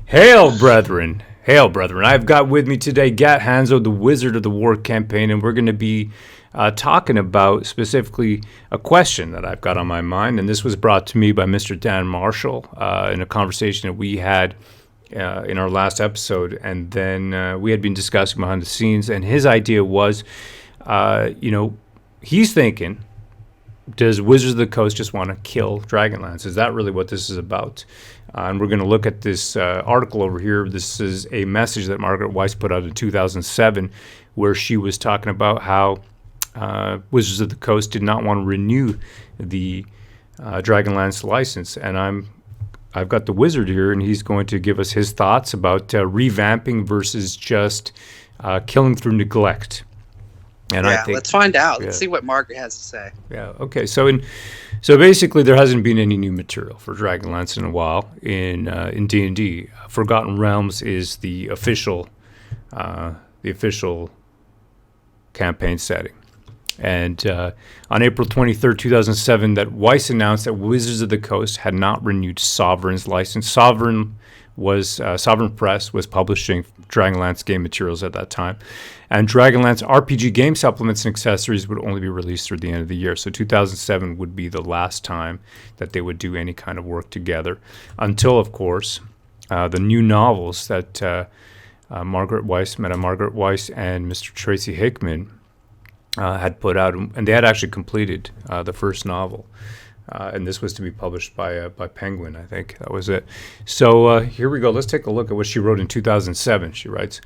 Hail, brethren! Hail, brethren! I've got with me today Gat Hanzo, the Wizard of the War campaign, and we're going to be talking about specifically a question that I've got on my mind. And this was brought to me by Mr. Dan Marshall in a conversation that we had in our last episode. And then we had been discussing behind the scenes, and his idea was, he's thinking, does Wizards of the Coast just want to kill Dragonlance? Is that really what this is about? And we're going to look at this article over here. This is a message that Margaret Weiss put out in 2007, where she was talking about how Wizards of the Coast did not want to renew the Dragonlance license. And I've got the wizard here, and he's going to give us his thoughts about revamping versus just killing through neglect. And yeah, I think, let's find out. Let's see what Margaret has to say. Yeah. Okay. So basically, there hasn't been any new material for Dragonlance in a while in D&D. Forgotten Realms is the official campaign setting. And on April 23rd, 2007, that Weiss announced that Wizards of the Coast had not renewed Sovereign's license. Sovereign Press was publishing Dragonlance game materials at that time. And Dragonlance RPG game supplements and accessories would only be released through the end of the year. So 2007 would be the last time that they would do any kind of work together. Until, of course, the new novels that Margaret Weiss and Mr. Tracy Hickman had put out. And they had actually completed the first novel. And this was to be published by Penguin, I think. That was it. So here we go. Let's take a look at what she wrote in 2007. She writes,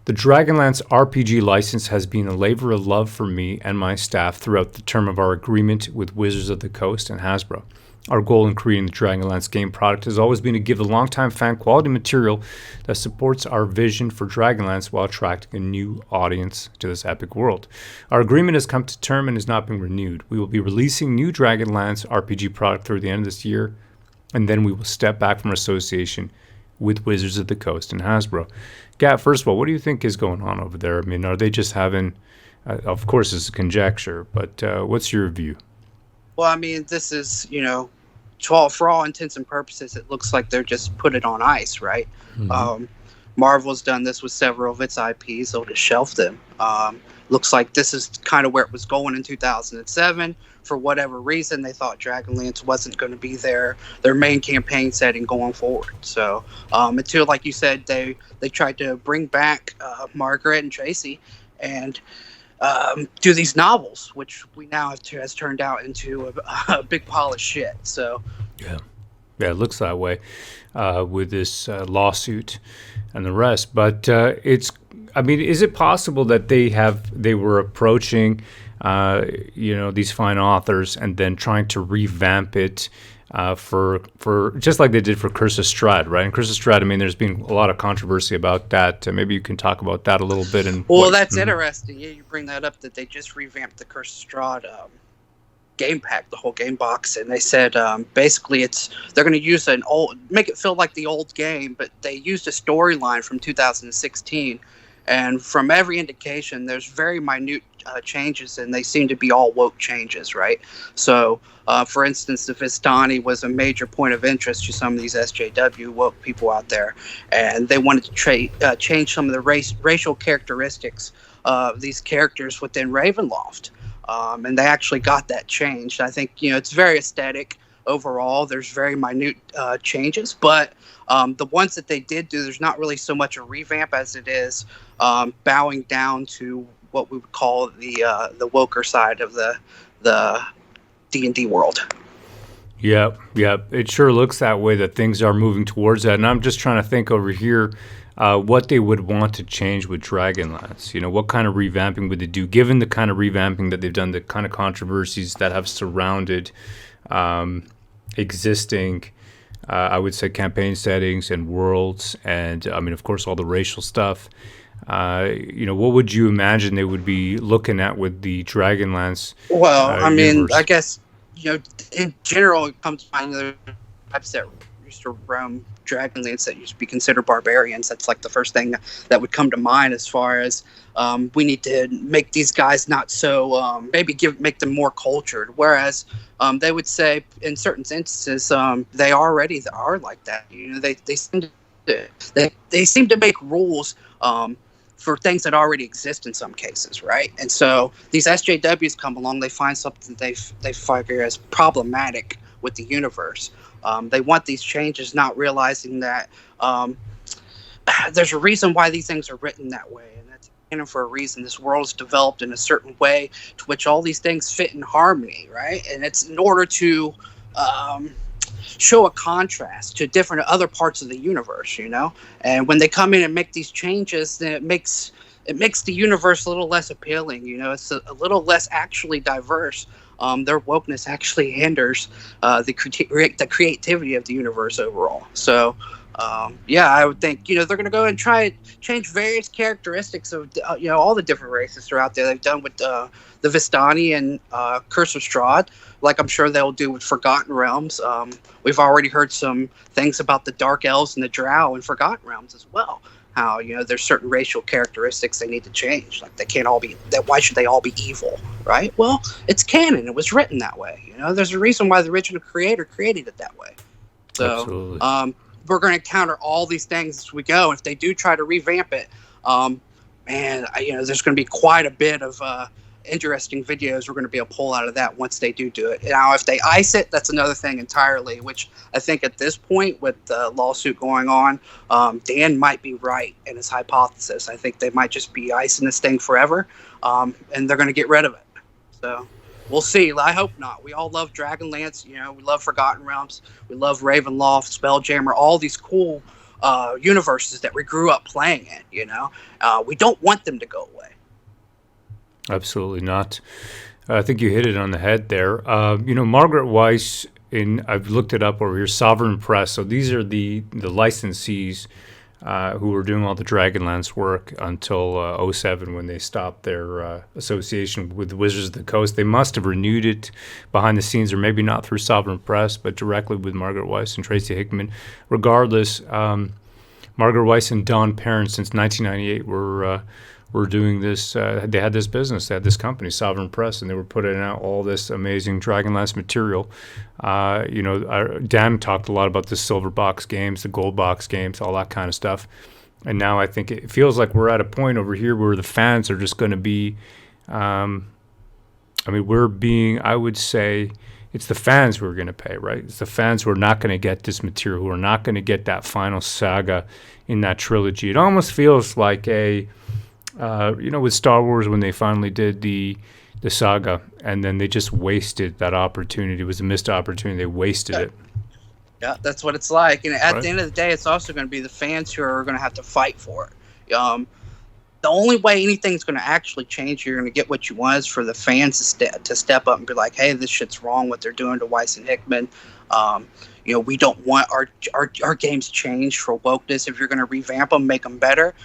"The Dragonlance RPG license has been a labor of love for me and my staff throughout the term of our agreement with Wizards of the Coast and Hasbro. Our goal in creating the Dragonlance game product has always been to give a longtime fan quality material that supports our vision for Dragonlance while attracting a new audience to this epic world. Our agreement has come to term and is not being renewed. We will be releasing new Dragonlance RPG product through the end of this year, and then we will step back from our association with Wizards of the Coast and Hasbro." Gat, first of all, what do you think is going on over there? I mean, are they just having, of course it's a conjecture, but what's your view? Well, I mean, this is, for all intents and purposes, it looks like they're just put it on ice, right? Mm-hmm. Marvel's done this with several of its IPs. They'll just shelf them. Looks like this is kind of where it was going in 2007. For whatever reason, they thought Dragonlance wasn't going to be their main campaign setting going forward. So until, like you said, they tried to bring back Margaret and Tracy and do these novels, which we now has turned out into a big pile of shit. So yeah, it looks that way with this lawsuit and the rest. But is it possible that they were approaching these fine authors and then trying to revamp it for just like they did for Curse of Strahd, right? And Curse of Strahd, I mean, there's been a lot of controversy about that. Maybe you can talk about that a little bit. That's interesting. Yeah, you bring that up, that they just revamped the Curse of Strahd game pack, the whole game box, and they said basically they're going to use make it feel like the old game, but they used a storyline from 2016. And from every indication, there's very minute changes, and they seem to be all woke changes, right? So, for instance, the Vistani was a major point of interest to some of these SJW woke people out there, and they wanted to change some of the racial characteristics of these characters within Ravenloft. And they actually got that changed. I think, it's very aesthetic overall. There's very minute changes, but the ones that they did do, there's not really so much a revamp as it is bowing down to what we would call the woker side of the D&D world. Yeah, it sure looks that way, that things are moving towards that. And I'm just trying to think over here what they would want to change with Dragonlance. What kind of revamping would they do, given the kind of revamping that they've done, the kind of controversies that have surrounded existing I would say campaign settings and worlds, and of course all the racial stuff. What would you imagine they would be looking at with the Dragonlance? Well, universe? I guess in general it comes to mind the types that used to roam Dragonlance that used to be considered barbarians. That's like the first thing that would come to mind as far as we need to make these guys not so make them more cultured. Whereas they would say in certain instances they already are like that. They seem to They seem to make rules for things that already exist in some cases, right? And so these SJWs come along, they find something they figure is problematic with the universe. They want these changes, not realizing that there's a reason why these things are written that way, and that's for a reason. This world is developed in a certain way to which all these things fit in harmony, right? And it's in order to show a contrast to different other parts of the universe, you know. And when they come in and make these changes, then it makes the universe a little less appealing. You know, it's a little less actually diverse. Their wokeness actually hinders the creativity of the universe overall. So, yeah, I would think, you know, they're going to go and try and change various characteristics of, you know, all the different races throughout there. They've done with the Vistani and Curse of Strahd, like I'm sure they'll do with Forgotten Realms. We've already heard some things about the Dark Elves and the Drow in Forgotten Realms as well. How, you know, there's certain racial characteristics they need to change. Like, they can't all be that. Why should they all be evil, right? Well, it's canon. It was written that way. You know, there's a reason why the original creator created it that way. So, Absolutely. We're going to encounter all these things as we go. If they do try to revamp it, man, you know, there's going to be quite a bit of interesting videos we're going to be able to pull out of that once they do it. Now, if they ice it, that's another thing entirely, which I think at this point with the lawsuit going on, Dan might be right in his hypothesis. I think they might just be icing this thing forever, and they're going to get rid of it. So we'll see. I hope not. We all love Dragonlance. You know, we love Forgotten Realms. We love Ravenloft, Spelljammer, all these cool universes that we grew up playing in, you know. We don't want them to go away. Absolutely not. I think you hit it on the head there. You know, Margaret Weiss, I've looked it up over here, Sovereign Press. So these are the licensees who were doing all the Dragonlance work until 07 when they stopped their association with Wizards of the Coast. They must have renewed it behind the scenes, or maybe not through Sovereign Press, but directly with Margaret Weiss and Tracy Hickman. Regardless, Margaret Weiss and Don Perrin since 1998 were doing this. They had this business. They had this company, Sovereign Press, and they were putting out all this amazing Dragonlance material. You know, Dan talked a lot about the silver box games, the gold box games, all that kind of stuff. And now I think it feels like we're at a point over here where the fans are just going to be, I would say, it's the fans who are going to pay, right? It's the fans who are not going to get this material, who are not going to get that final saga in that trilogy. It almost feels like you know, with Star Wars when they finally did the saga, and then they just wasted that opportunity. It was a missed opportunity. They wasted it. Yeah, that's what it's like. And at the end of the day, it's also going to be the fans who are going to have to fight for it. The only way anything's going to actually change, you're going to get what you want, is for the fans to step up and be like, hey, this shit's wrong, what they're doing to Weiss and Hickman. You know, we don't want our games changed for wokeness. If you're going to revamp them, make them better,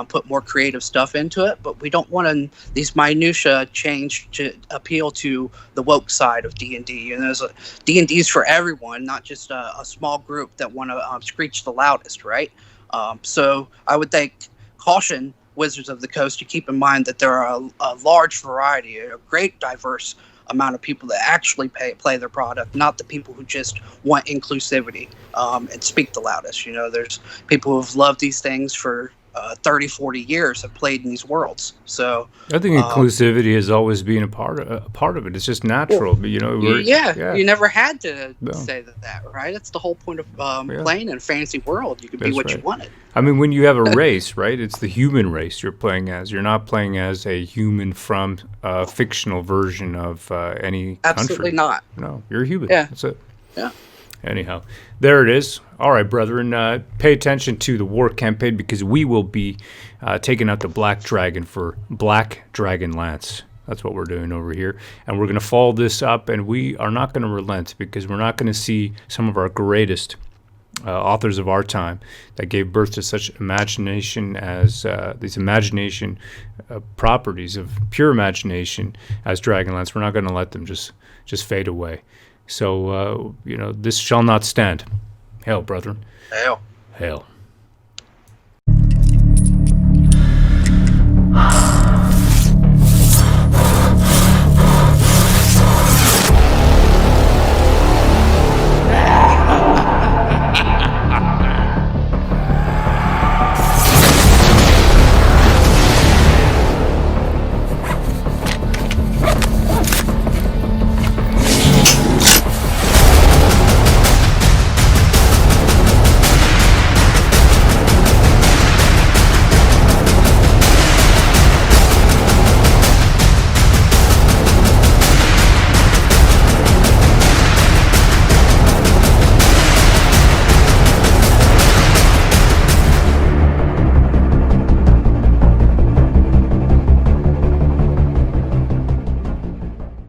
put more creative stuff into it. But we don't want these minutia changed to appeal to the woke side of D&D. And there's D&D's for everyone, not just a small group that want to screech the loudest, right? So I would caution Wizards of the Coast to keep in mind that there are a large variety, a great diverse amount of people that actually play their product, not the people who just want inclusivity and speak the loudest. You know, there's people who have loved these things for 30, 40 years, have played in these worlds. So I think inclusivity has always been a part of it. It's just natural, but you know, you never had to say that, right? That's the whole point of playing in a fantasy world. You could be what you wanted. I mean, when you have a race, right? It's the human race you're playing as. You're not playing as a human from a fictional version of any Absolutely country. Not. No, you're a human. Yeah. That's it. Yeah. Anyhow, there it is. All right, brethren, pay attention to the war campaign, because we will be taking out the Black Dragon for Black Dragonlance. That's what we're doing over here. And we're going to follow this up, and we are not going to relent, because we're not going to see some of our greatest authors of our time that gave birth to such imagination as these imagination properties of pure imagination as Dragonlance. We're not going to let them just fade away. So, you know, this shall not stand. Hail, brethren. Hail. Hail.